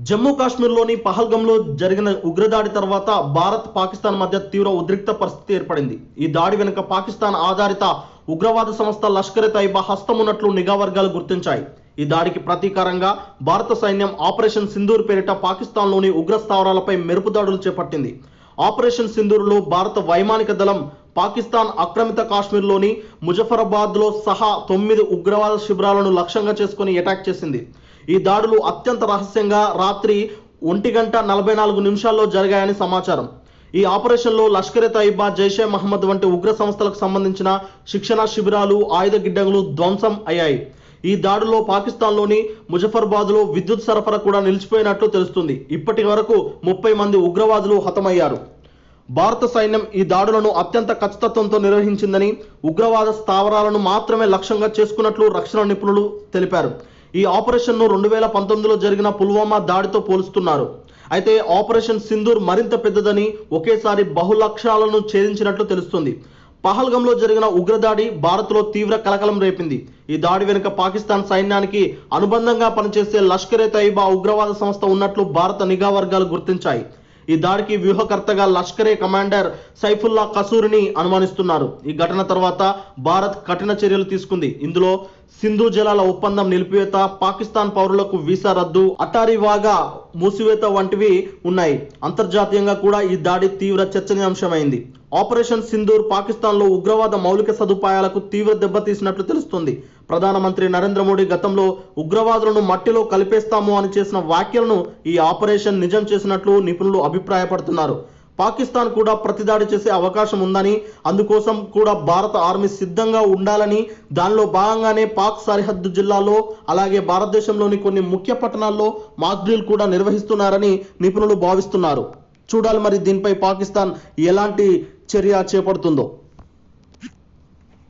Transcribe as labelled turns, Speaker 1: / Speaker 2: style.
Speaker 1: జమ్మూ కాశ్మీర్లోని పహల్గంలో జరిగిన ఉగ్రదాడి తర్వాత భారత్ పాకిస్తాన్ మధ్య తీవ్ర ఉద్రిక్త పరిస్థితి ఏర్పడింది. ఈ దాడి వెనుక పాకిస్తాన్ ఆధారిత ఉగ్రవాద సంస్థ లష్కర్-ఎ-తైబా హస్తం ఉన్నట్లు నిఘా వర్గాలు గుర్తించాయి. ఈ దాడికి ప్రతీకారంగా భారత సైన్యం ఆపరేషన్ సింధూర్ పేరిట పాకిస్తాన్లోని ఉగ్ర స్థావరాలపై మెరుపు దాడులు చేపట్టింది. ఆపరేషన్ సింధూర్లో భారత వైమానిక దళం పాకిస్తాన్ ఆక్రమిత కాశ్మీర్లోని ముజఫరాబాద్లో సహా 9 ఉగ్రవాద శిబిరాలను లక్ష్యంగా చేసుకుని అటాక్ చేసింది. ఈ దాడులు అత్యంత రహస్యంగా రాత్రి 1:44 జరిగాయని సమాచారం. ఈ ఆపరేషన్లో లష్కర్-ఎ-తైబా, జైషే మహమ్మద్ వంటి ఉగ్ర సంస్థలకు సంబంధించిన శిక్షణ శిబిరాలు, ఆయుధ గిడ్డంగులు ధ్వంసం అయ్యాయి. ఈ దాడుల్లో పాకిస్తాన్లోని ముజఫరాబాద్లో విద్యుత్ సరఫరా కూడా నిలిచిపోయినట్లు తెలుస్తుంది. ఇప్పటి వరకు 30 మంది ఉగ్రవాదులు హతమయ్యారు. భారత సైన్యం ఈ దాడులను అత్యంత ఖచ్చితత్వంతో నిర్వహించిందని, ఉగ్రవాద స్థావరాలను మాత్రమే లక్ష్యంగా చేసుకున్నట్లు రక్షణ నిపుణులు తెలిపారు. ఈ ఆపరేషన్ను 2019లో జరిగిన పుల్వామా దాడితో పోలుస్తున్నారు. అయితే ఆపరేషన్ సింధూర్ మరింత పెద్దదని, ఒకేసారి బహుళక్ష్యాలను ఛేదించినట్లు తెలుస్తుంది. పహల్గంలో జరిగిన ఉగ్రదాడి భారత్లో తీవ్ర కలకలం రేపింది. ఈ దాడి వెనుక పాకిస్తాన్ సైన్యానికి అనుబంధంగా పనిచేసే లష్కర్-ఎ-తైబా ఉగ్రవాద సంస్థ ఉన్నట్లు భారత నిఘా వర్గాలు గుర్తించాయి. ఈ దాడికి వ్యూహకర్తగా లష్కరే కమాండర్ సైఫుల్లా కసూరిని అనుమానిస్తున్నారు. ఈ ఘటన తర్వాత భారత్ కఠిన చర్యలు తీసుకుంది. ఇందులో సింధు జలాల ఒప్పందం నిలిపివేత, పాకిస్తాన్ పౌరులకు వీసా రద్దు, అటారీ వాగా మూసివేత వంటివి ఉన్నాయి. అంతర్జాతీయంగా కూడా ఈ దాడి తీవ్ర చర్చనీయాంశమైంది. ఆపరేషన్ సింధూర్ పాకిస్తాన్లో ఉగ్రవాద మౌలిక సదుపాయాలకు తీవ్ర దెబ్బతీసినట్లు తెలుస్తుంది. ప్రధానమంత్రి నరేంద్ర మోడీ గతంలో ఉగ్రవాదులను మట్టిలో కలిపేస్తాము అని చేసిన వ్యాఖ్యలను ఈ ఆపరేషన్ నిజం చేసినట్లు నిపుణులు అభిప్రాయపడుతున్నారు. పాకిస్తాన్ కూడా ప్రతిదాడి చేసే అవకాశం ఉందని, అందుకోసం కూడా భారత ఆర్మీ సిద్ధంగా ఉండాలని, దానిలో భాగంగానే పాక్ సరిహద్దు జిల్లాల్లో అలాగే భారతదేశంలోని కొన్ని ముఖ్య పట్టణాల్లో మాక్ డ్రిల్ కూడా నిర్వహిస్తున్నారని నిపుణులు భావిస్తున్నారు. చూడాలి మరి దీనిపై పాకిస్తాన్ ఎలాంటి చర్య చేపడుతుందో.